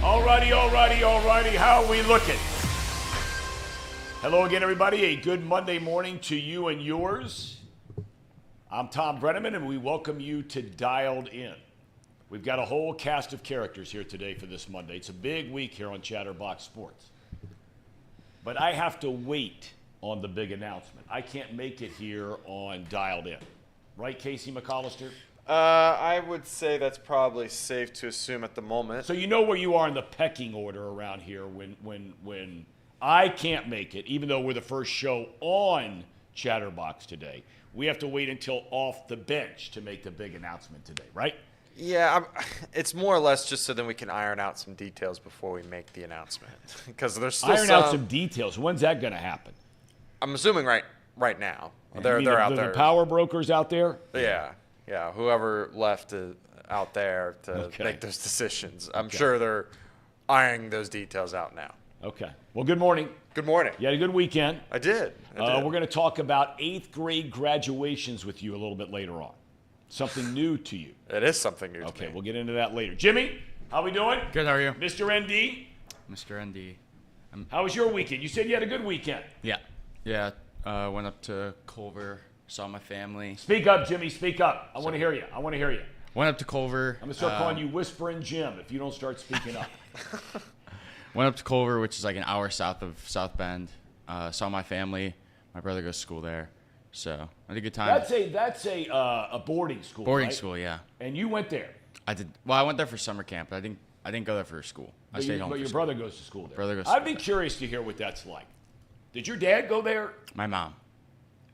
Alrighty. How are we looking? Hello again, everybody. A good Monday morning to you and yours. I'm Tom Brenneman, and we welcome you to Dialed In. We've got a whole cast of characters here today for this Monday. It's a big week here on Chatterbox Sports. But I have to wait on the big announcement. I can't make it here on Dialed In. Right, Casey McAllister? I would say that's probably safe to assume at the moment. So you know where you are in the pecking order around here when I can't make it, even though we're the first show on Chatterbox today. We have to wait until off the bench to make the big announcement today, right? Yeah, it's more or less just so then we can iron out some details before we make the announcement. Because there's still iron out some details. When's that going to happen? I'm assuming right now. They're out there. The power brokers out there? Yeah, whoever left out there to make those decisions. I'm sure they're ironing those details out now. Okay. Well, good morning. Good morning. You had a good weekend. I did. We're going to talk about 8th grade graduations with you a little bit later on. Something new to you. It is something new to me. Okay, we'll get into that later. Jimmy, how we doing? Good, how are you? Mr. ND? Mr. ND. How was your weekend? You said you had a good weekend. Yeah. Went up to Culver, saw my family. Speak up, Jimmy. Speak up. I want to hear you. Went up to Culver. I'm going to start calling you Whispering Jim if you don't start speaking up. Went up to Culver, which is like an hour south of South Bend. Saw my family. My brother goes to school there. So I had a good time. That's a boarding school, Boarding right? school, yeah. And you went there. I did. Well, I went there for summer camp, but I didn't go there for school. I stayed home. But your brother goes to school there. I'd be curious to hear what that's like. Did your dad go there? My mom.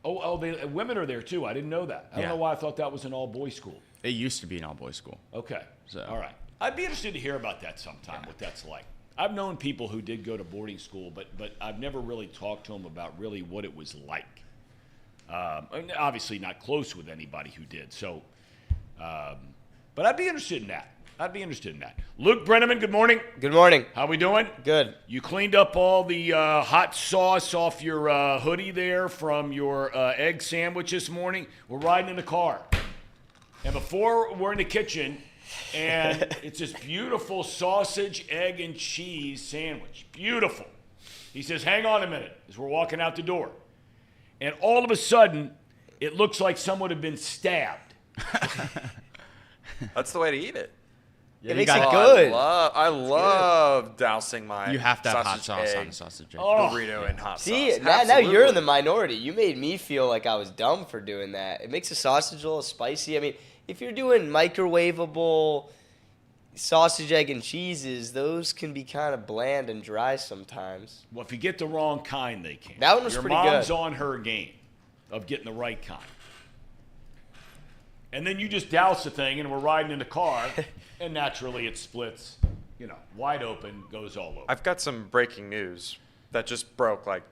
Oh, women are there too. I didn't know that. I don't know why I thought that was an all-boys school. It used to be an all-boys school. Okay. So. All right. I'd be interested to hear about that sometime, what that's like. I've known people who did go to boarding school, but I've never really talked to them about really what it was like. Obviously not close with anybody who did. So, but I'd be interested in that. Luke Brenneman, good morning. Good morning. How we doing? Good. You cleaned up all the hot sauce off your hoodie there from your egg sandwich this morning. We're riding in the car. And before we're in the kitchen, and it's this beautiful sausage, egg, and cheese sandwich. Beautiful. He says, hang on a minute, as we're walking out the door. And all of a sudden, it looks like someone had been stabbed. That's the way to eat it. Yeah, it makes it good. I love dousing my You have to have hot sauce egg on the sausage. burrito and hot sauce. See, now you're in the minority. You made me feel like I was dumb for doing that. It makes the sausage a little spicy. I mean, if you're doing microwavable sausage, egg, and cheeses, those can be kind of bland and dry sometimes. Well, if you get the wrong kind, they can. That one was pretty good. Your mom's on her game of getting the right kind. And then you just douse the thing, and we're riding in the car, and naturally it splits, wide open, goes all over. I've got some breaking news that just broke like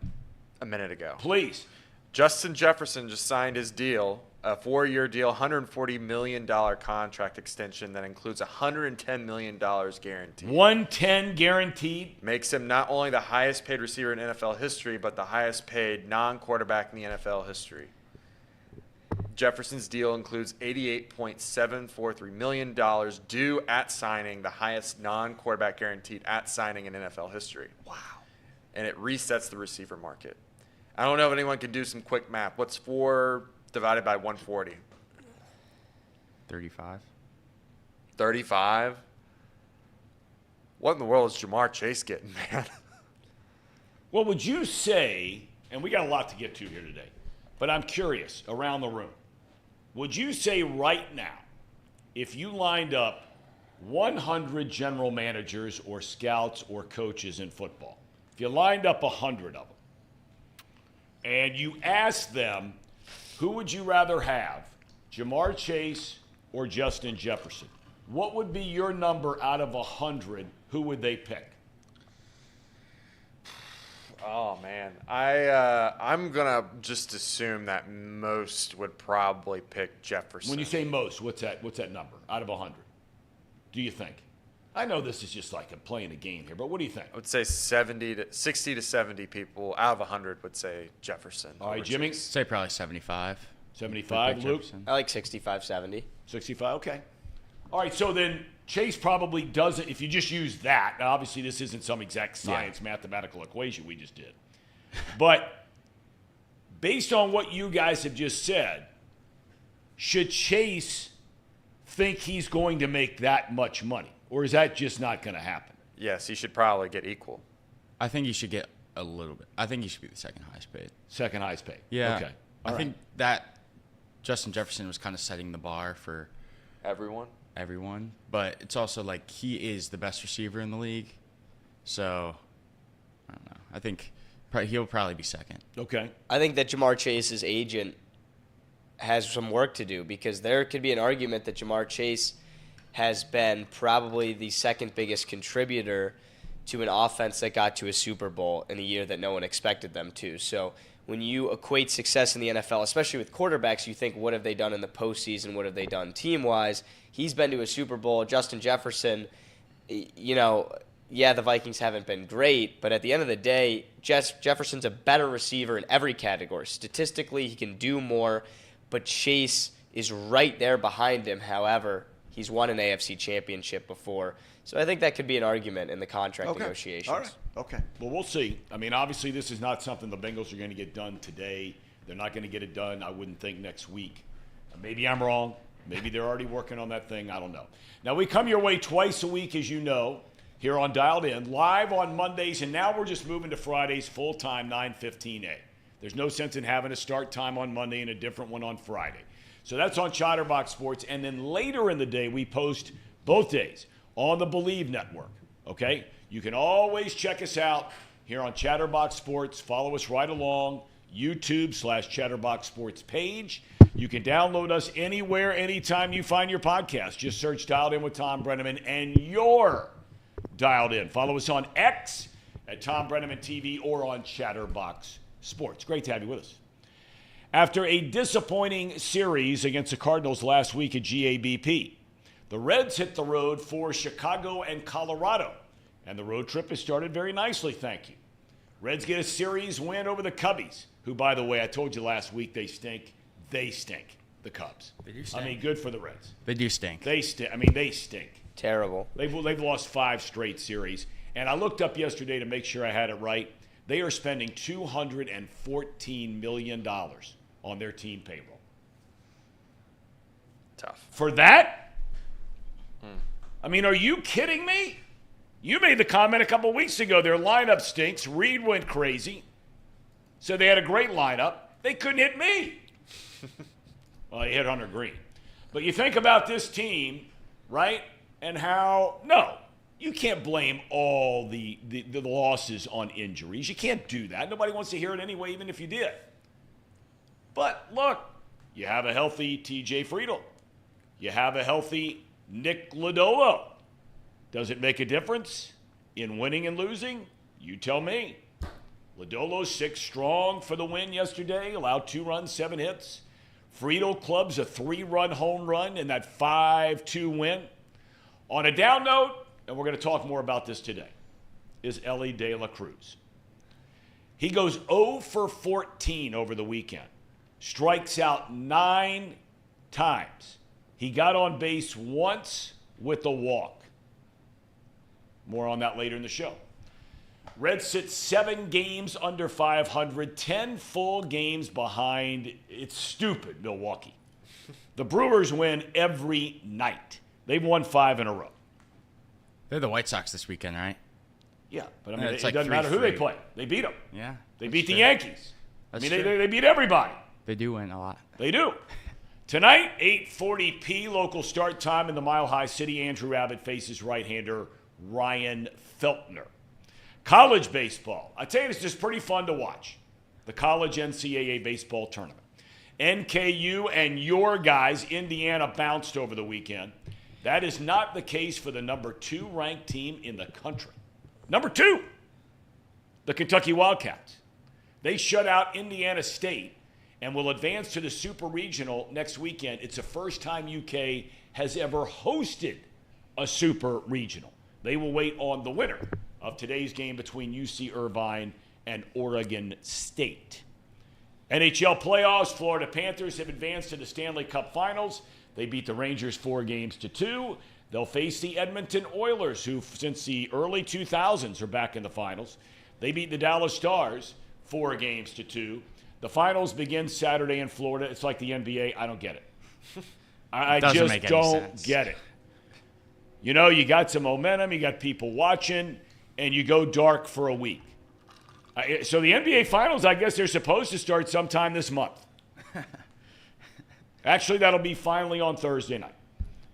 a minute ago. Please. Justin Jefferson just signed his deal, a 4-year deal, $140 million contract extension that includes $110 million guaranteed. 110 guaranteed. Makes him not only the highest paid receiver in NFL history, but the highest paid non-quarterback in the NFL history. Jefferson's deal includes $88.743 million due at signing, the highest non-quarterback guaranteed at signing in NFL history. Wow. And it resets the receiver market. I don't know if anyone can do some quick math. What's 4 divided by 140? 35. 35? What in the world is Jamar Chase getting, man? Well, would you say, and we got a lot to get to here today, but I'm curious, around the room, would you say right now, if you lined up 100 general managers or scouts or coaches in football, if you lined up 100 of them, and you asked them, who would you rather have, Jamar Chase or Justin Jefferson? What would be your number out of 100? Who would they pick? Oh, man. I'm going to just assume that most would probably pick Jefferson. When you say most, what's that number out of 100? Do you think? I know this is just like playing a game here, but what do you think? I would say 60 to 70 people out of 100 would say Jefferson. All right, Jimmy? Say probably 75. 75, Luke? I like 65, 70. 65, okay. All right, so then Chase probably doesn't, if you just use that. Now, obviously, this isn't some exact science mathematical equation we just did. But based on what you guys have just said, should Chase think he's going to make that much money? Or is that just not going to happen? Yes, he should probably get equal. I think he should get a little bit. I think he should be the second highest paid. Second highest paid. Yeah. Okay. I think that Justin Jefferson was kind of setting the bar for Everyone? but it's also like he is the best receiver in the league. So, I don't know. I think he'll probably be second. Okay. I think that Jamar Chase's agent has some work to do because there could be an argument that Jamar Chase has been probably the second biggest contributor to an offense that got to a Super Bowl in a year that no one expected them to. So when you equate success in the NFL, especially with quarterbacks, you think, what have they done in the postseason? What have they done team-wise? He's been to a Super Bowl. Justin Jefferson, the Vikings haven't been great, but at the end of the day, Jefferson's a better receiver in every category. Statistically, he can do more, but Chase is right there behind him. However, he's won an AFC championship before. So I think that could be an argument in the contract negotiations. All right. Okay. Well, we'll see. I mean, obviously, this is not something the Bengals are going to get done today. They're not going to get it done, I wouldn't think, next week. Maybe I'm wrong. Maybe they're already working on that thing. I don't know. Now, we come your way twice a week, as you know, here on Dialed In, live on Mondays, and now we're just moving to Fridays full-time, 9:15 a. There's no sense in having a start time on Monday and a different one on Friday. So that's on Chatterbox Sports. And then later in the day, we post both days on the Believe Network, okay? You can always check us out here on Chatterbox Sports. Follow us right along, YouTube/Chatterbox Sports page. You can download us anywhere, anytime you find your podcast. Just search Dialed In with Tom Brenneman, and you're dialed in. Follow us on X at Tom Brenneman TV or on Chatterbox Sports. Great to have you with us. After a disappointing series against the Cardinals last week at GABP, the Reds hit the road for Chicago and Colorado, and the road trip has started very nicely, thank you. Reds get a series win over the Cubbies, who, by the way, I told you last week they stink. They stink, the Cubs. They do stink. I mean, good for the Reds. They do stink. They stink. I mean, they stink. Terrible. They've lost 5 straight series. And I looked up yesterday to make sure I had it right. They are spending $214 million on their team payroll. Tough. For that? I mean, are you kidding me? You made the comment a couple weeks ago. Their lineup stinks. Reed went crazy. So they had a great lineup. They couldn't hit me. Well, he hit Hunter Green. But you think about this team, right? And how, no, you can't blame all the losses on injuries. You can't do that. Nobody wants to hear it anyway, even if you did. But look, you have a healthy TJ Friedl. You have a healthy Nick Lodolo. Does it make a difference in winning and losing? You tell me. Lodolo 6 strong for the win yesterday, allowed 2 runs, 7 hits. Friedl clubs a 3-run home run in that 5-2 win. On a down note, and we're going to talk more about this today, is Elly de la Cruz. He goes 0 for 14 over the weekend. Strikes out 9 times. He got on base once with a walk. More on that later in the show. Reds sit 7 games under 500, 10 full games behind. It's stupid, Milwaukee. The Brewers win every night. They've won 5 in a row. They're the White Sox this weekend, right? Yeah, but I mean, Yeah, it it's like doesn't matter who they 3-3. play. They beat them. Yeah. They beat true. the Yankees. That's I mean, true. they beat everybody. They do win a lot. They do. Tonight, 8:40 local start time in the Mile High City. Andrew Abbott faces right-hander Ryan Feltner. College baseball. I tell you, it's just pretty fun to watch. The college NCAA baseball tournament. NKU and your guys, Indiana, bounced over the weekend. That is not the case for the number 2 ranked team in the country. Number 2, the Kentucky Wildcats. They shut out Indiana State and will advance to the Super Regional next weekend. It's the first time UK has ever hosted a Super Regional. They will wait on the winner of today's game between UC Irvine and Oregon State. NHL playoffs, Florida Panthers have advanced to the Stanley Cup Finals. They beat the Rangers 4-2. They'll face the Edmonton Oilers, who since the early 2000s are back in the finals. They beat the Dallas Stars 4-2. The finals begin Saturday in Florida. It's like the NBA. I don't get it. I Doesn't just make any don't sense. get it. You know, you got some momentum, you got people watching, and you go dark for a week. So the NBA Finals, I guess they're supposed to start sometime this month. Actually, that'll be finally on Thursday night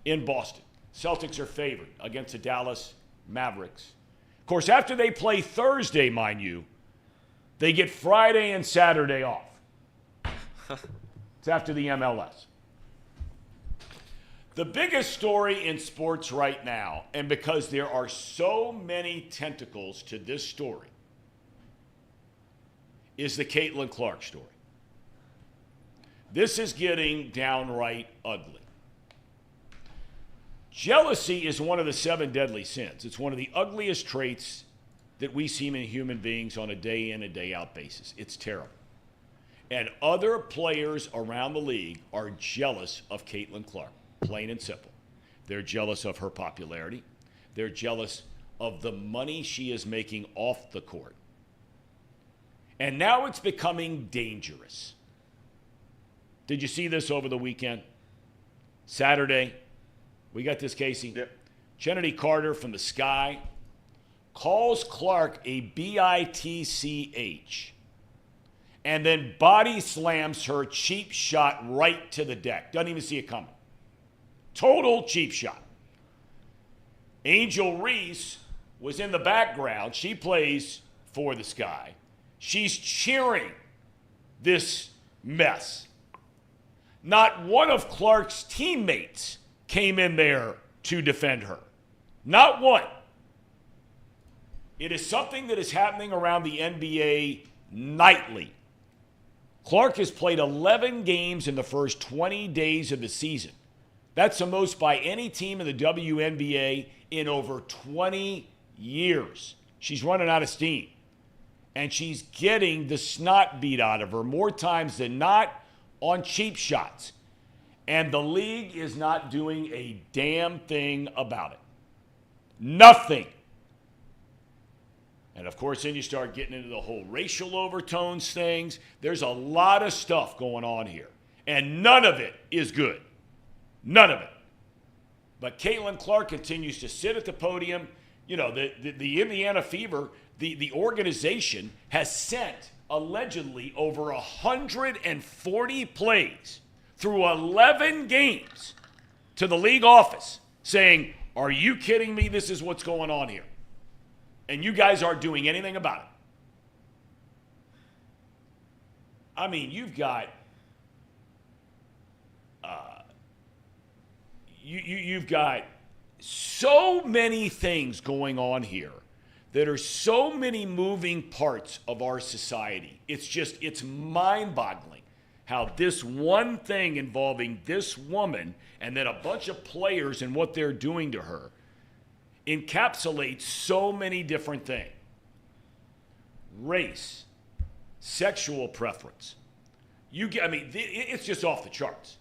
in Boston. Celtics are favored against the Dallas Mavericks. Of course, after they play Thursday, mind you, they get Friday and Saturday off. It's after the MLS. The biggest story in sports right now, and because there are so many tentacles to this story, is the Caitlin Clark story. This is getting downright ugly. Jealousy is one of the 7 deadly sins. It's one of the ugliest traits that we see in human beings on a day in and day out basis. It's terrible. And other players around the league are jealous of Caitlin Clark, plain and simple. They're jealous of her popularity. They're jealous of the money she is making off the court. And now it's becoming dangerous. Did you see this over the weekend? Saturday, we got this, Casey. Yep. Kennedy Carter from the Sky calls Clark a bitch and then body slams her cheap shot right to the deck. Doesn't even see it coming. Total cheap shot. Angel Reese was in the background. She plays for the Sky. She's cheering this mess. Not one of Clark's teammates came in there to defend her. Not one. It is something that is happening around the NBA nightly. Clark has played 11 games in the first 20 days of the season. That's the most by any team in the WNBA in over 20 years. She's running out of steam. And she's getting the snot beat out of her more times than not on cheap shots. And the league is not doing a damn thing about it. Nothing. And of course, then you start getting into the whole racial overtones things. There's a lot of stuff going on here. And none of it is good. None of it. But Caitlin Clark continues to sit at the podium. You know, the Indiana Fever, the organization has sent allegedly over 140 plays through 11 games to the league office saying, are you kidding me? This is what's going on here. And you guys aren't doing anything about it. I mean, you've got you've got so many things going on here that are so many moving parts of our society. It's mind-boggling how this one thing involving this woman and then a bunch of players and what they're doing to her encapsulates so many different things. Race, sexual preference. It's just off the charts.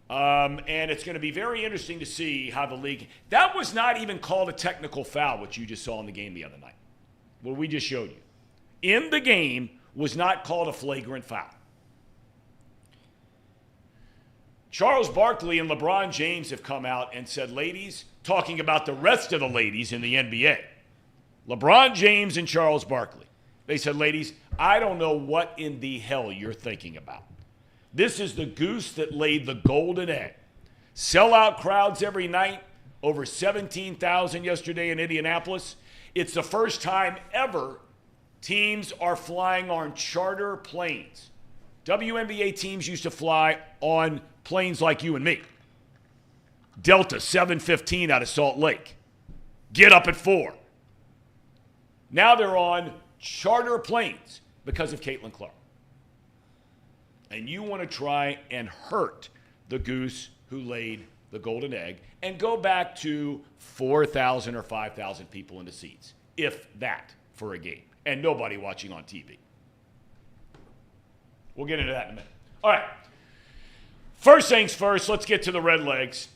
And it's going to be very interesting to see how the league... That was not even called a technical foul, which you just saw in the game the other night. What we just showed you. In the game was not called a flagrant foul. Charles Barkley and LeBron James have come out and said, ladies, talking about the rest of the ladies in the NBA. LeBron James and Charles Barkley. They said, ladies, I don't know what in the hell you're thinking about. This is the goose that laid the golden egg. Sellout crowds every night, over 17,000 yesterday in Indianapolis. It's the first time ever teams are flying on charter planes. WNBA teams used to fly on planes like you and me. Delta 715 out of Salt Lake. Get up at 4. Now they're on charter planes because of Caitlin Clark. And you want to try and hurt the goose who laid the golden egg and go back to 4,000 or 5,000 people in the seats, if that, for a game, and nobody watching on TV. We'll get into that in a minute. All right. First things first, let's get to the Red Legs.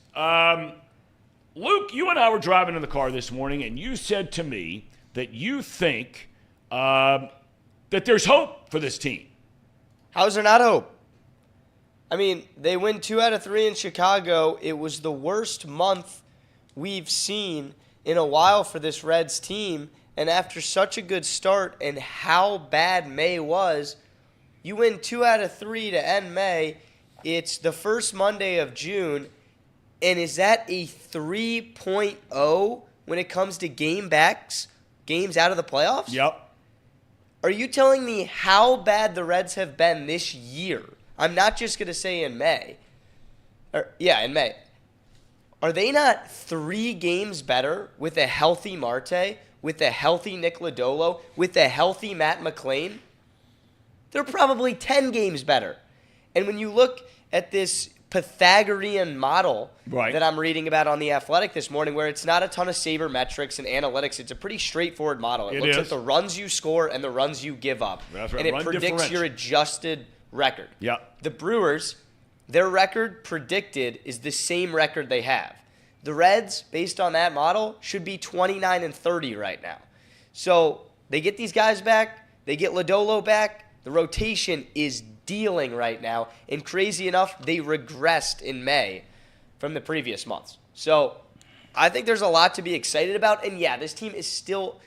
Luke, you and I were driving in the car this morning, and you said to me that you think that there's hope for this team. How's there not hope? I mean, they win 2 out of 3 in Chicago. It was the worst month we've seen in a while for this Reds team. And after such a good start and how bad May was, you win 2 out of 3 to end May. It's the first Monday of June. And is that a 3.0 when it comes to games out of the playoffs? Yep. Are you telling me how bad the Reds have been this year? I'm not just going to say in May. In May. Are they not 3 games better with a healthy Marte, with a healthy Nick Lodolo, with a healthy Matt McLean? They're probably 10 games better. And when you look at this Pythagorean model that I'm reading about on The Athletic this morning, where it's not a ton of sabermetrics and analytics, it's a pretty straightforward model. It looks at the runs you score and the runs you give up. That's right. And it Run predicts differential. your adjusted record. Yeah. The Brewers, their record predicted is the same record they have. The Reds, based on that model, should be 29-30 right now. So they get these guys back. They get Lodolo back. The rotation is dealing right now. And crazy enough, they regressed in May from the previous months. So I think there's a lot to be excited about. And yeah, this team is still,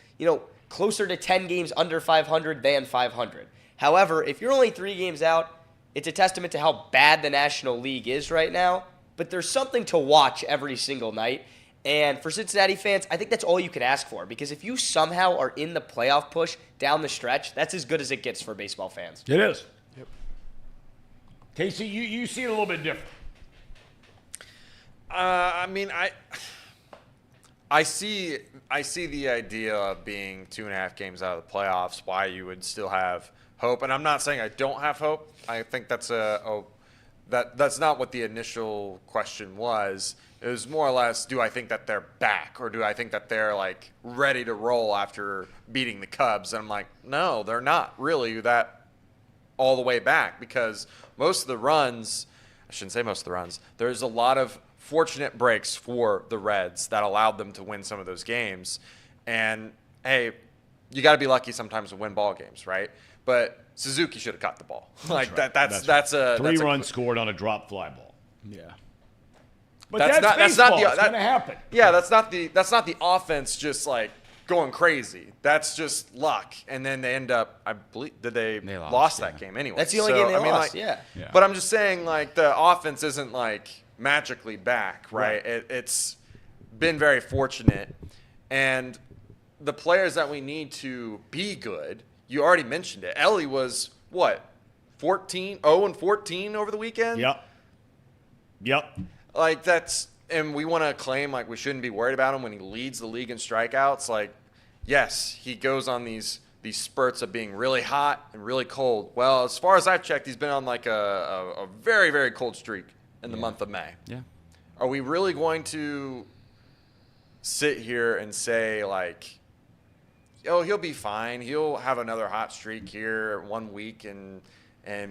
closer to 10 games under 500 than 500. However, if you're only 3 games out, it's a testament to how bad the National League is right now. But there's something to watch every single night. And for Cincinnati fans, I think that's all you can ask for. Because if you somehow are in the playoff push down the stretch, that's as good as it gets for baseball fans. It is. Yep. Casey, you see it a little bit different. I see the idea of being 2.5 games out of the playoffs, why you would still have hope. And I'm not saying I don't have hope. I think that's that's not what the initial question was. It was more or less, do I think that they're back, or do I think that they're like ready to roll after beating the Cubs? And I'm like, no, they're not really that all the way back, because most of the runs, I shouldn't say most of the runs, there's a lot of fortunate breaks for the Reds that allowed them to win some of those games. And hey, you got to be lucky sometimes to win ball games, right? But Suzuki should have caught the ball. That's a 3 runs scored on a drop fly ball. Yeah. But that's baseball. It's going to happen. Yeah, that's not the offense just like going crazy. That's just luck. And then they end up, I believe, they lost that game anyway. That's the only game they lost. Yeah. But I'm just saying, like, the offense isn't like magically back, right? It's been very fortunate, and the players that we need to be good. You already mentioned it. Elly was what, 0-14 over the weekend. Yep. Like, that's, and we want to claim like we shouldn't be worried about him when he leads the league in strikeouts. Like, yes, he goes on these spurts of being really hot and really cold. Well, as far as I've checked, he's been on like a very, very cold streak in the month of May. Yeah. Are we really going to sit here and say like, oh, he'll be fine, he'll have another hot streak here 1 week and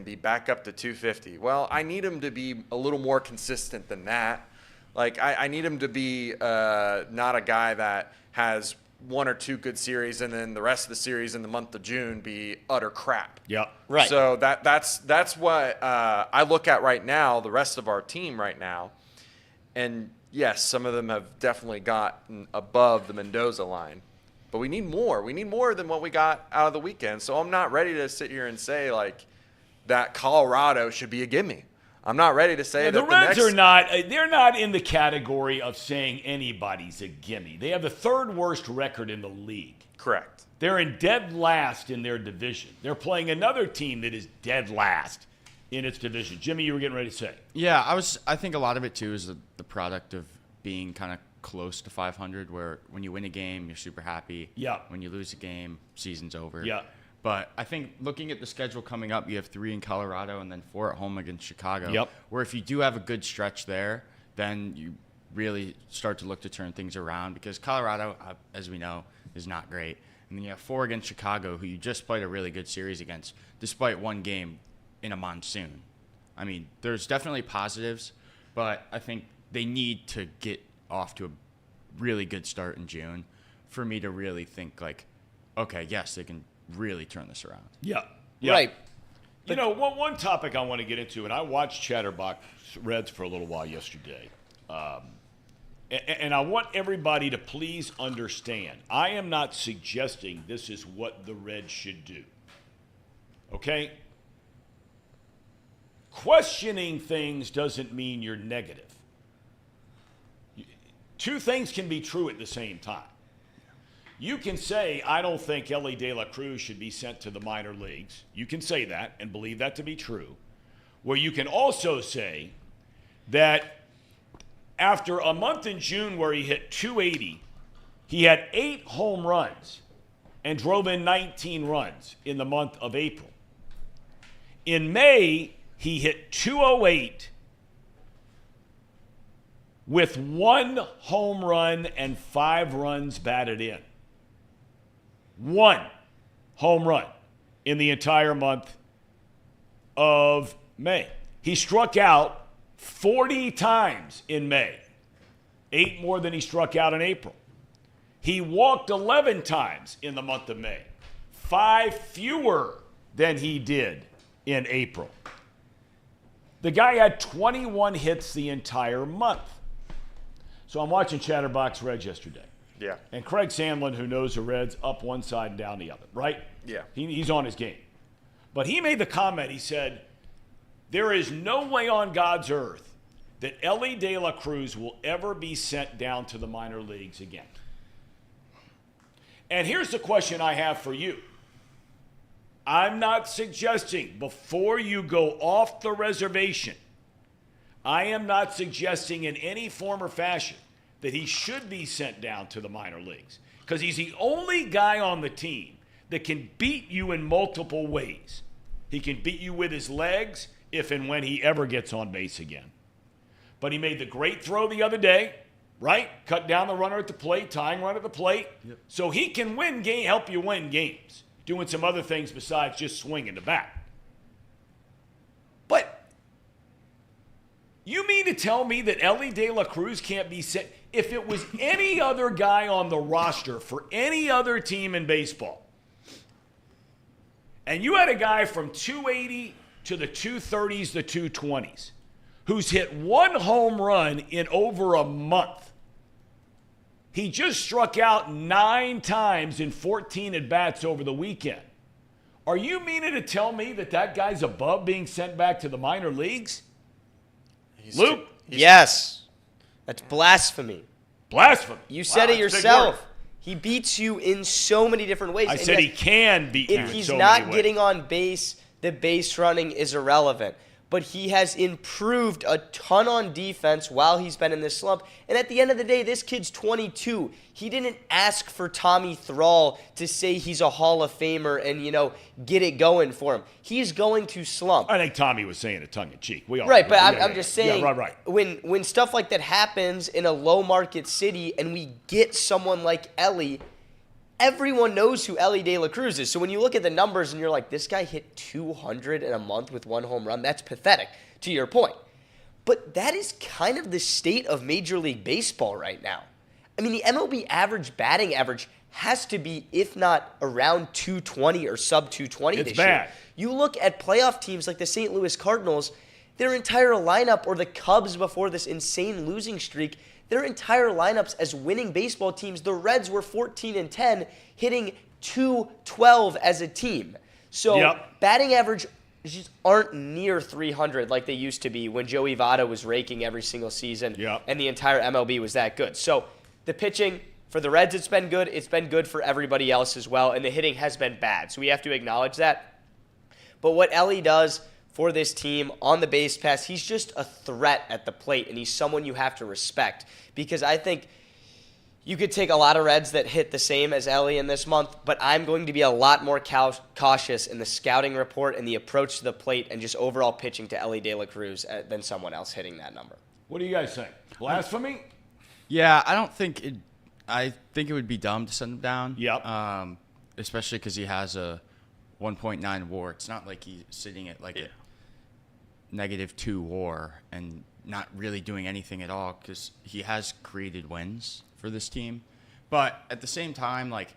be back up to 250? Well, I need him to be a little more consistent than that. Like, I need him to be not a guy that has 1 or 2 good series and then the rest of the series in the month of June be utter crap. Yeah. Right. So that's what I look at right now, the rest of our team right now. And yes, some of them have definitely gotten above the Mendoza line. But we need more. We need more than what we got out of the weekend. So I'm not ready to sit here and say, like, that Colorado should be a gimme. I'm not ready to say that the Reds are not. They're not in the category of saying anybody's a gimme. They have the 3rd worst record in the league. Correct. They're in dead last in their division. They're playing another team that is dead last in its division. Jimmy, you were getting ready to say. Yeah, I think a lot of it, too, is the product of being kind of close to 500, where when you win a game, you're super happy. Yeah. When you lose a game, season's over. Yeah. But I think looking at the schedule coming up, you have 3 in Colorado and then 4 at home against Chicago. Yep. Where if you do have a good stretch there, then you really start to look to turn things around, because Colorado, as we know, is not great. And then you have 4 against Chicago, who you just played a really good series against, despite 1 game in a monsoon. I mean, there's definitely positives, but I think they need to get off to a really good start in June for me to really think like, okay, yes, they can really turn this around. Yeah. Yeah. Right. You know, one topic I want to get into, and I watched Chatterbox Reds for a little while yesterday, and I want everybody to please understand, I am not suggesting this is what the Reds should do. Okay? Questioning things doesn't mean you're negative. Two things can be true at the same time. You can say, I don't think Elly De La Cruz should be sent to the minor leagues. You can say that and believe that to be true. Where you can also say that after a month in June where he hit 280, he had 8 home runs and drove in 19 runs in the month of April. In May, he hit 208 with 1 home run and 5 runs batted in. 1 home run in the entire month of May. He struck out 40 times in May, 8 more than he struck out in April. He walked 11 times in the month of May, 5 fewer than he did in April. The guy had 21 hits the entire month. So I'm watching Chatterbox Reds yesterday. Yeah. And Craig Sandlin, who knows the Reds up one side and down the other, right? Yeah. He's on his game. But he made the comment, he said, there is no way on God's earth that Elly De La Cruz will ever be sent down to the minor leagues again. And here's the question I have for you. I'm not suggesting before you go off the reservation, I am not suggesting in any form or fashion that he should be sent down to the minor leagues because he's the only guy on the team that can beat you in multiple ways. He can beat you with his legs if and when he ever gets on base again. But he made the great throw the other day, right? Cut down the runner at the plate, tying run at the plate. Yep. So he can help you win games, doing some other things besides just swinging the bat. But you mean to tell me that Elly De La Cruz can't be sent? If it was any other guy on the roster for any other team in baseball, and you had a guy from 280 to the 230s, the 220s, who's hit 1 home run in over a month. He just struck out 9 times in 14 at-bats over the weekend. Are you meaning to tell me that guy's above being sent back to the minor leagues? Luke? Yes. That's blasphemy. Blasphemy. You said it yourself. He beats you in so many different ways. I said he can beat you in so many ways. If he's not getting on base, the base running is irrelevant. But he has improved a ton on defense while he's been in this slump. And at the end of the day, this kid's 22. He didn't ask for Tommy Thrall to say he's a Hall of Famer and, get it going for him. He's going to slump. I think Tommy was saying it tongue-in-cheek. Right, but I'm just saying, right. When stuff like that happens in a low-market city and we get someone like Elly, everyone knows who Elly De La Cruz is. So when you look at the numbers and you're like, this guy hit 200 in a month with 1 home run, that's pathetic, to your point. But that is kind of the state of Major League Baseball right now. I mean, the MLB average batting average has to be, if not around 220 or sub-220 this year. Bad. You look at playoff teams like the St. Louis Cardinals, their entire lineup, or the Cubs before this insane losing streak, their entire lineups as winning baseball teams, the Reds were 14-10, hitting .212 as a team. So batting average just aren't near 300 like they used to be when Joey Votto was raking every single season and the entire MLB was that good. So the pitching, for the Reds, it's been good. It's been good for everybody else as well, and the hitting has been bad. So we have to acknowledge that. But what Elly does for this team on the base pass, he's just a threat at the plate, and he's someone you have to respect. Because I think you could take a lot of Reds that hit the same as Elly in this month, but I'm going to be a lot more cautious in the scouting report and the approach to the plate and just overall pitching to Elly De La Cruz than someone else hitting that number. What do you guys think? Blasphemy? Yeah, I don't think it. I think it would be dumb to send him down. Yep. Especially because he has a 1.9 WAR. It's not like he's sitting at like a -2 WAR and not really doing anything at all because he has created wins for this team. But at the same time, like,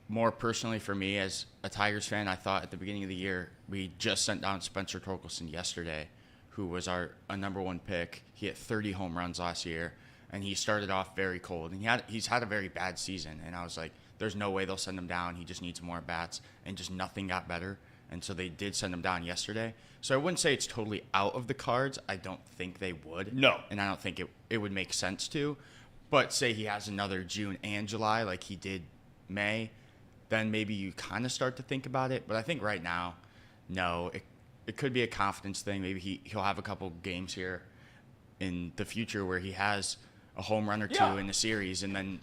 more personally for me as a Tigers fan, I thought at the beginning of the year, we just sent down Spencer Torkelson yesterday, who was a number one pick. He hit 30 home runs last year, and he started off very cold. And he's had a very bad season, and I was like, there's no way they'll send him down. He just needs more bats, and just nothing got better. And so they did send him down yesterday. So I wouldn't say it's totally out of the cards. I don't think they would. No. And I don't think it would make sense to. But say he has another June and July like he did May, then maybe you kind of start to think about it. But I think right now, no. It could be a confidence thing. Maybe he'll have a couple games here in the future where he has a home run or two in the series, and then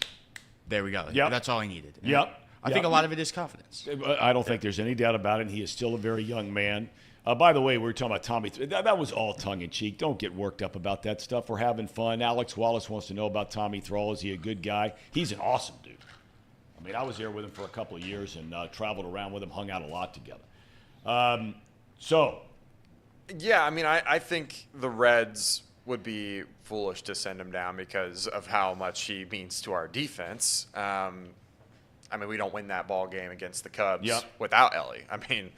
there we go. Yep. That's all he needed. Yep. I think a lot of it is confidence. I don't think there's any doubt about it. He is still a very young man. By the way, we were talking about Tommy. That was all tongue-in-cheek. Don't get worked up about that stuff. We're having fun. Alex Wallace wants to know about Tommy Thrall. Is he a good guy? He's an awesome dude. I mean, I was there with him for a couple of years and traveled around with him, hung out a lot together. Yeah, I mean, I think the Reds would be foolish to send him down because of how much he means to our defense. I mean, we don't win that ball game against the Cubs without Elly. I mean,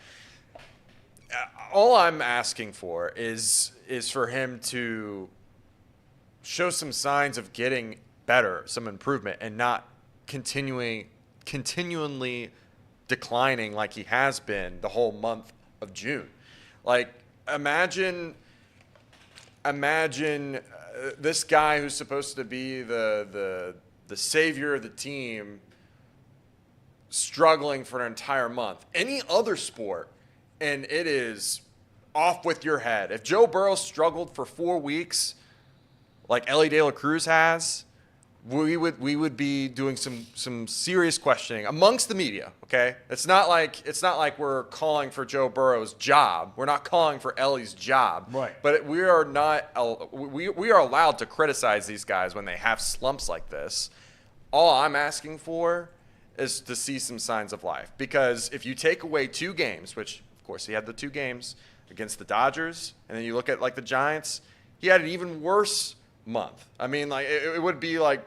all I'm asking for is for him to show some signs of getting better, some improvement, and not continually declining like he has been the whole month of June. Like, imagine this guy who's supposed to be the savior of the team struggling for an entire month. Any other sport, and it is off with your head. If Joe Burrow struggled for 4 weeks, like Elly De La Cruz has, we would be doing some serious questioning amongst the media. Okay, it's not like we're calling for Joe Burrow's job. We're not calling for Elly's job. Right. But we are not. We are allowed to criticize these guys when they have slumps like this. All I'm asking for is to see some signs of life. Because if you take away 2 games, which of course he had the 2 games against the Dodgers, and then you look at like the Giants, he had an even worse month. I mean, like it would be like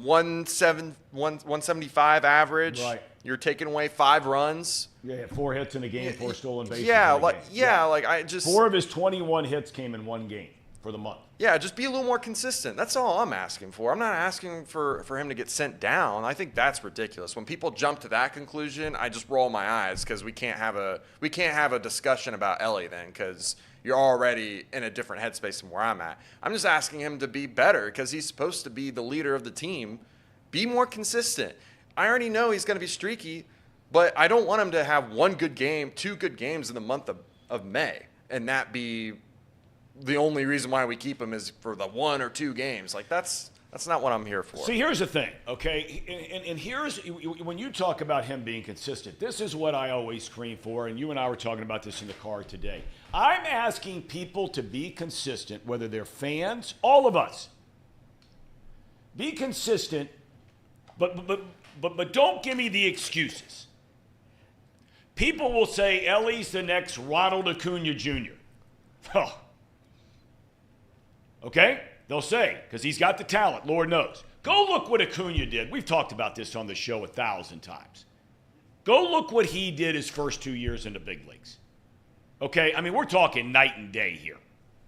175 average. Right. You're taking away 5 runs. Yeah, 4 hits in a game, 4 stolen bases. Yeah, in a like game. like I just 4 of his 21 hits came in 1 game for the month. Yeah, just be a little more consistent. That's all I'm asking for. I'm not asking for him to get sent down. I think that's ridiculous. When people jump to that conclusion, I just roll my eyes because we can't have a discussion about Elly then because you're already in a different headspace than where I'm at. I'm just asking him to be better because he's supposed to be the leader of the team. Be more consistent. I already know he's going to be streaky, but I don't want him to have 1 good game, 2 good games in the month of May, and that be the only reason why we keep him is for the 1 or 2 games. Like that's not what I'm here for. See, here's the thing, okay? And here's when you talk about him being consistent, this is what I always scream for, and you and I were talking about this in the car today. I'm asking people to be consistent, whether they're fans, all of us. Be consistent, but don't give me the excuses. People will say Elly's the next Ronald Acuna Jr. Oh. Okay? They'll say, because he's got the talent, Lord knows. Go look what Acuna did. We've talked about this on the show 1,000 times. Go look what he did his first 2 years in the big leagues. Okay? I mean, we're talking night and day here.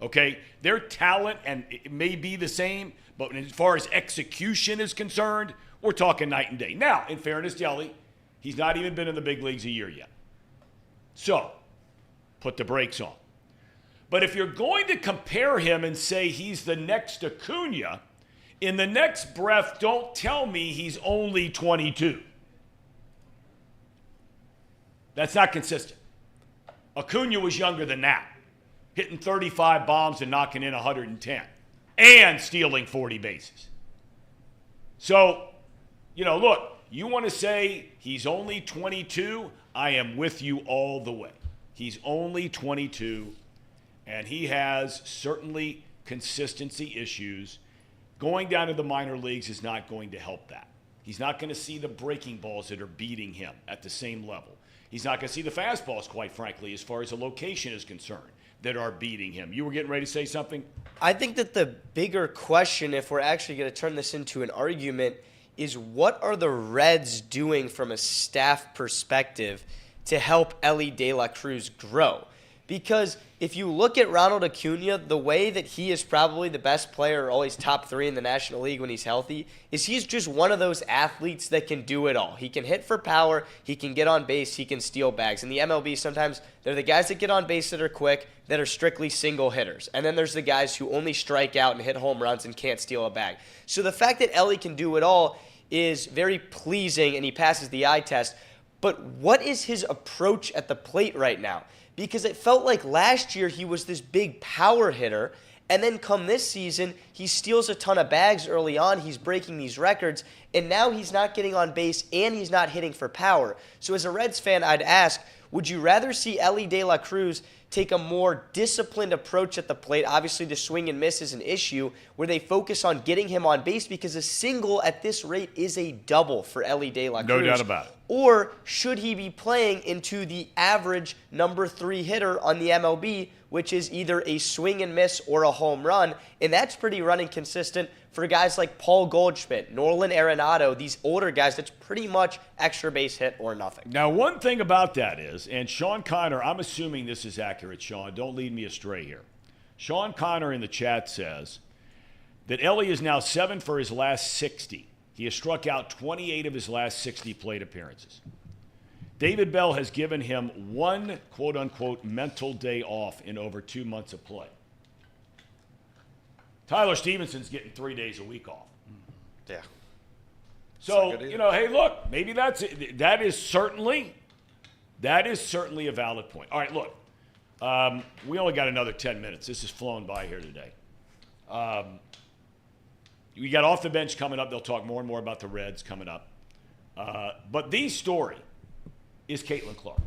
Okay? Their talent, and it may be the same, but as far as execution is concerned, we're talking night and day. Now, in fairness to Elly, he's not even been in the big leagues a year yet. So, put the brakes on. But if you're going to compare him and say he's the next Acuna, in the next breath, don't tell me he's only 22. That's not consistent. Acuna was younger than that, hitting 35 bombs and knocking in 110, and stealing 40 bases. So, look, you want to say he's only 22? I am with you all the way. He's only 22. And he has certainly consistency issues. Going down to the minor leagues is not going to help that. He's not going to see the breaking balls that are beating him at the same level. He's not going to see the fastballs, quite frankly, as far as the location is concerned. that are beating him. You were getting ready to say something? I think that the bigger question, if we're actually going to turn this into an argument, is what are the Reds doing from a staff perspective to help Elly De La Cruz grow? Because if you look at Ronald Acuna, the way that he is probably the best player, always top 3 in the National League when he's healthy, is he's just one of those athletes that can do it all. He can hit for power, he can get on base, he can steal bags. In the MLB, sometimes they're the guys that get on base that are quick, that are strictly single hitters. And then there's the guys who only strike out and hit home runs and can't steal a bag. So the fact that Elly can do it all is very pleasing, and he passes the eye test. But what is his approach at the plate right now? Because it felt like last year he was this big power hitter, and then come this season, he steals a ton of bags early on, he's breaking these records, and now he's not getting on base and he's not hitting for power. So as a Reds fan, I'd ask, would you rather see Elly De La Cruz take a more disciplined approach at the plate? Obviously, the swing and miss is an issue where they focus on getting him on base, because a single at this rate is a double for Elly De La Cruz. No doubt about it. Or should he be playing into the average number 3 hitter on the MLB, which is either a swing and miss or a home run? And that's pretty running consistent for guys like Paul Goldschmidt, Nolan Arenado, these older guys. That's pretty much extra base hit or nothing. Now, one thing about that is, and Sean Connor, I'm assuming this is accurate, Sean. Don't lead me astray here. Sean Connor in the chat says that Elly is now 7 for his last 60. He has struck out 28 of his last 60 plate appearances. David Bell has given him one quote-unquote mental day off in over 2 months of play. Tyler Stevenson's getting 3 days a week off. Yeah. So, hey, look, maybe that's it. That is certainly a valid point. All right, look, we only got another 10 minutes. This has flown by here today. We got off the bench coming up. They'll talk more and more about the Reds coming up. But the story is Caitlin Clark.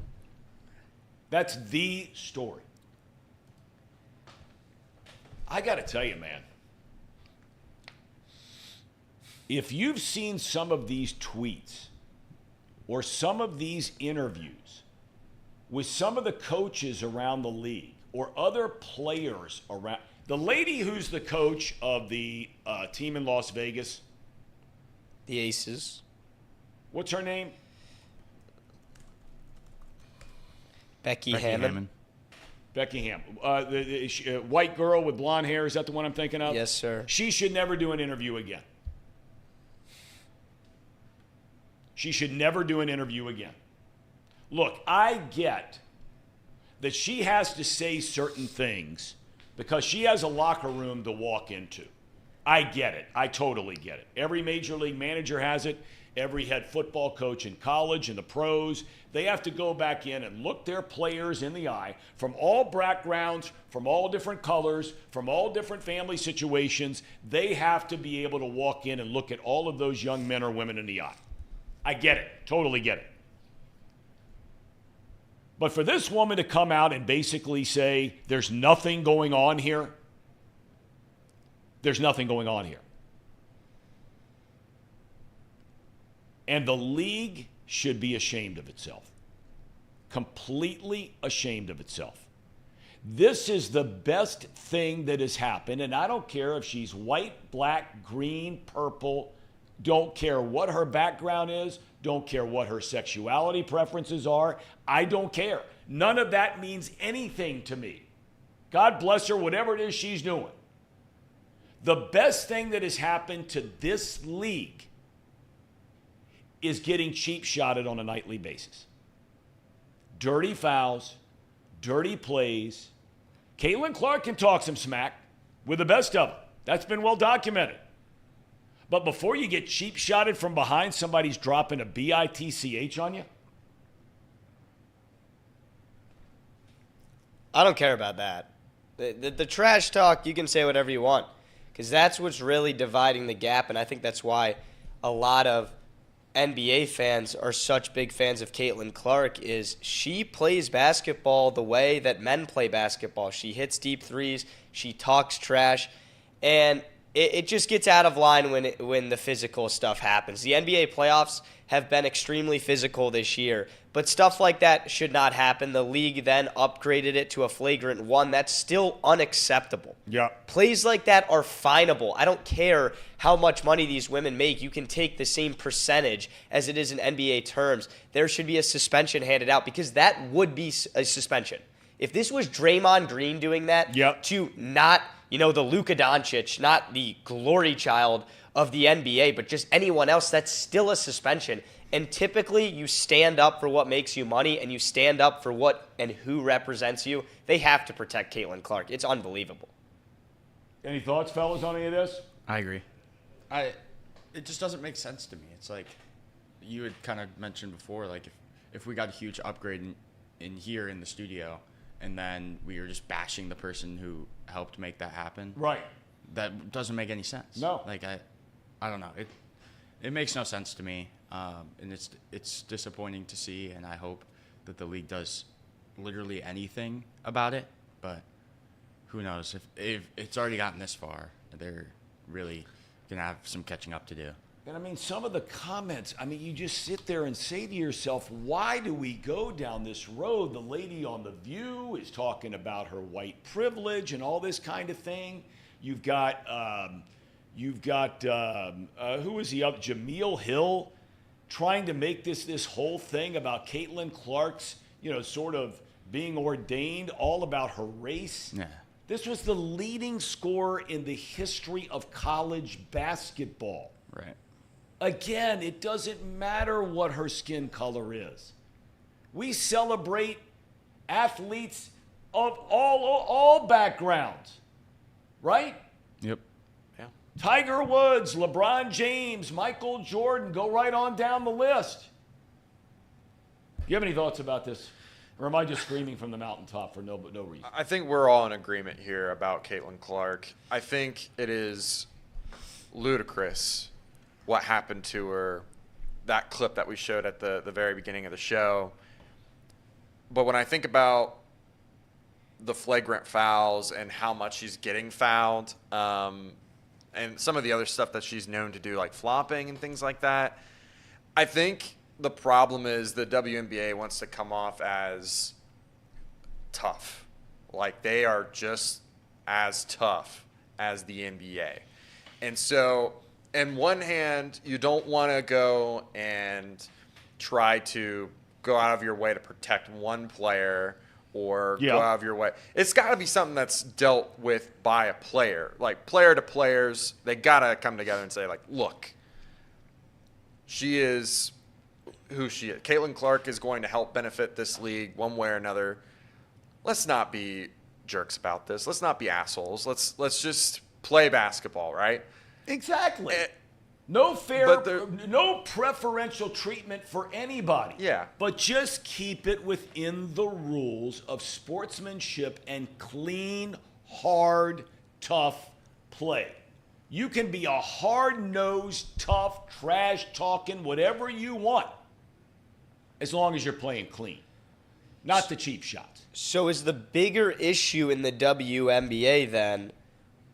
That's the story. I got to tell you, man, if you've seen some of these tweets or some of these interviews with some of the coaches around the league or other players around, the lady who's the coach of the team in Las Vegas, The Aces. what's her name? Becky Hammond. Becky Hammond. The white girl with blonde hair, is that the one I'm thinking of? Yes, sir. She should never do an interview again. She should never do an interview again. Look, I get that she has to say certain things because she has a locker room to walk into. I get it. I totally get it. Every major league manager has it. Every head football coach in college and the pros, they have to go back in and look their players in the eye from all backgrounds, from all different colors, from all different family situations. They have to be able to walk in and look at all of those young men or women in the eye. I get it. Totally get it. But for this woman to come out and basically say, there's nothing going on here, there's nothing going on here. And the league should be ashamed of itself. Completely ashamed of itself. This is the best thing that has happened, and I don't care if she's white, black, green, purple, don't care what her background is, don't care what her sexuality preferences are, I don't care. None of that means anything to me. God bless her, whatever it is she's doing. The best thing that has happened to this league is getting cheap shotted on a nightly basis. Dirty fouls, dirty plays. Caitlin Clark can talk some smack with the best of them. That's been well documented. But before you get cheap shotted from behind, somebody's dropping a BITCH on you. I don't care about that. The trash talk, you can say whatever you want, because that's what's really dividing the gap, and I think that's why a lot of NBA fans are such big fans of Caitlin Clark. Is she plays basketball the way that men play basketball. She hits deep threes, she talks trash, and it just gets out of line when the physical stuff happens. The NBA playoffs have been extremely physical this year, but stuff like that should not happen. The league then upgraded it to a flagrant 1. That's still unacceptable. Yeah. Plays like that are finable. I don't care how much money these women make. You can take the same percentage as it is in NBA terms. There should be a suspension handed out because that would be a suspension. If this was Draymond Green doing that to not, the Luka Doncic, not the glory child of the NBA, but just anyone else, that's still a suspension. And typically you stand up for what makes you money and you stand up for what and who represents you. They have to protect Caitlin Clark. It's unbelievable. Any thoughts, fellas, on any of this? I agree. It just doesn't make sense to me. It's like you had kind of mentioned before, like if we got a huge upgrade in here in the studio, and then we were just bashing the person who helped make that happen. Right. That doesn't make any sense. No. Like I don't know. It makes no sense to me, and it's disappointing to see. And I hope that the league does literally anything about it. But who knows? If it's already gotten this far, they're really gonna have some catching up to do. And some of the comments, you just sit there and say to yourself, why do we go down this road? The lady on The View is talking about her white privilege and all this kind of thing. You've got who was he up? Jameel Hill trying to make this whole thing about Caitlin Clark's, sort of being ordained all about her race. Yeah. This was the leading scorer in the history of college basketball. Right. Again, it doesn't matter what her skin color is. We celebrate athletes of all backgrounds, right? Yep. Yeah. Tiger Woods, LeBron James, Michael Jordan, go right on down the list. Do you have any thoughts about this? Or am I just screaming from the mountaintop for no reason? I think we're all in agreement here about Caitlin Clark. I think it is ludicrous what happened to her, that clip that we showed at the very beginning of the show. But when I think about the flagrant fouls and how much she's getting fouled, and some of the other stuff that she's known to do, like flopping and things like that, I think the problem is the WNBA wants to come off as tough. Like they are just as tough as the NBA. And so, in one hand, you don't want to go and try to go out of your way to protect one player or go out of your way. It's got to be something that's dealt with by a player. Like player to players, they got to come together and say, like, look, she is who she is. Caitlin Clark is going to help benefit this league one way or another. Let's not be jerks about this. Let's not be assholes. Let's just play basketball, right? Exactly. No preferential treatment for anybody. Yeah. But just keep it within the rules of sportsmanship and clean, hard, tough play. You can be a hard-nosed, tough, trash-talking, whatever you want, as long as you're playing clean, not the cheap shots. So is the bigger issue in the WNBA then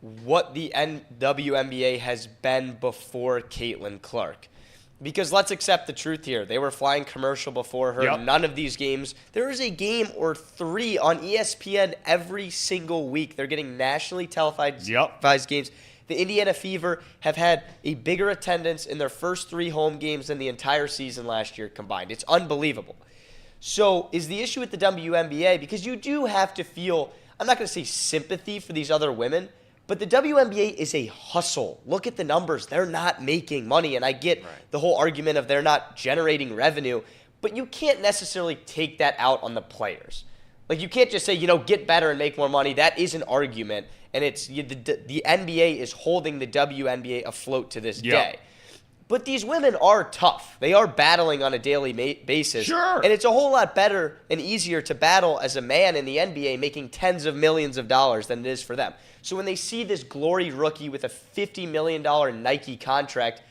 what the WNBA has been before Caitlin Clark? Because let's accept the truth here. They were flying commercial before her. Yep. None of these games. There is a game or 3 on ESPN every single week. They're getting nationally televised games. The Indiana Fever have had a bigger attendance in their first 3 home games than the entire season last year combined. It's unbelievable. So is the issue with the WNBA, because you do have to feel, I'm not going to say sympathy for these other women, but the WNBA is a hustle. Look at the numbers. They're not making money, and I get the whole argument of they're not generating revenue, but you can't necessarily take that out on the players. Like, you can't just say, get better and make more money. That is an argument, and it's the NBA is holding the WNBA afloat to this day. But these women are tough. They are battling on a daily basis. Sure. And it's a whole lot better and easier to battle as a man in the NBA making tens of millions of dollars than it is for them. So when they see this glory rookie with a $50 million Nike contract,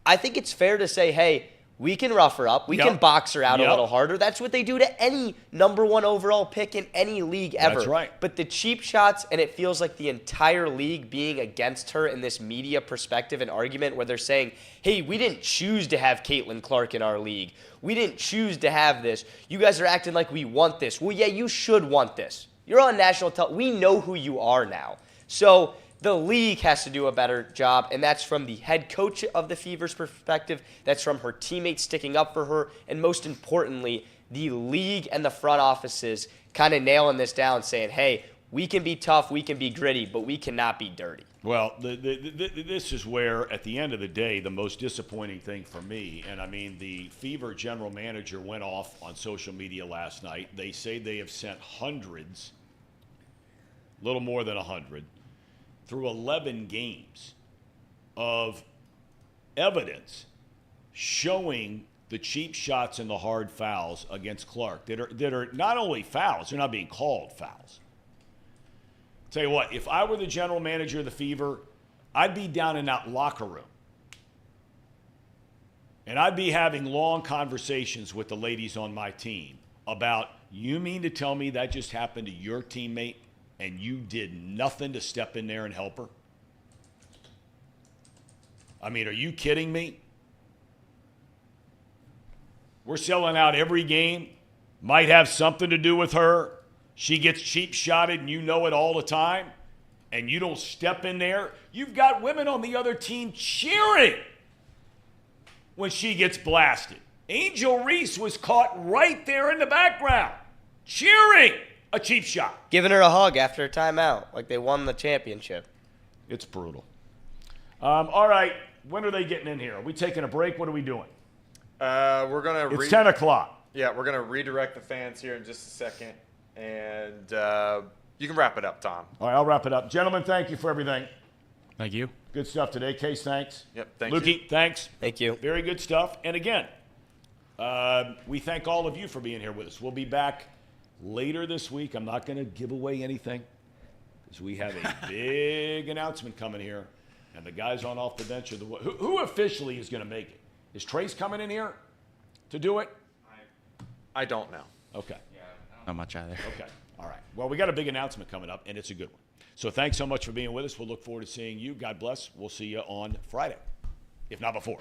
I think it's fair to say, hey, We can rough her up. We Yep. can box her out a Yep. little harder. That's what they do to any number 1 overall pick in any league ever. That's right. But the cheap shots, and it feels like the entire league being against her in this media perspective and argument where they're saying, hey, we didn't choose to have Caitlin Clark in our league. We didn't choose to have this. You guys are acting like we want this. Well, yeah, you should want this. You're on national television. We know who you are now. So the league has to do a better job, and that's from the head coach of the Fever's perspective. That's from her teammates sticking up for her, and most importantly, the league and the front offices kind of nailing this down, saying, hey, we can be tough, we can be gritty, but we cannot be dirty. Well, this is where, at the end of the day, the most disappointing thing for me, and I mean, the Fever general manager went off on social media last night. They say they have sent hundreds, a little more than 100, through 11 games of evidence showing the cheap shots and the hard fouls against Clark that are not only fouls, they're not being called fouls. Tell you what, if I were the general manager of the Fever, I'd be down in that locker room. And I'd be having long conversations with the ladies on my team about, you mean to tell me that just happened to your teammate and you did nothing to step in there and help her? I mean, are you kidding me? We're selling out every game. Might have something to do with her. She gets cheap shotted and you know it all the time. And you don't step in there. You've got women on the other team cheering when she gets blasted. Angel Reese was caught right there in the background, cheering a cheap shot. Giving her a hug after a timeout, like they won the championship. It's brutal. All right, when are they getting in here? Are we taking a break? What are we doing? We're gonna. It's 10 o'clock. Yeah, we're gonna redirect the fans here in just a second, and you can wrap it up, Tom. All right, I'll wrap it up. Gentlemen, thank you for everything. Thank you. Good stuff today. Case, thanks. Yep, thank you. Lukey, thanks. Thank you. Very good stuff. And again, we thank all of you for being here with us. We'll be back later this week. I'm not going to give away anything because we have a big announcement coming here. And the guys on off the bench are the who officially is going to make it? Is Trace coming in here to do it? I don't know. Okay. Not much either. Okay. All right. Well, we got a big announcement coming up, and it's a good one. So thanks so much for being with us. We'll look forward to seeing you. God bless. We'll see you on Friday, if not before.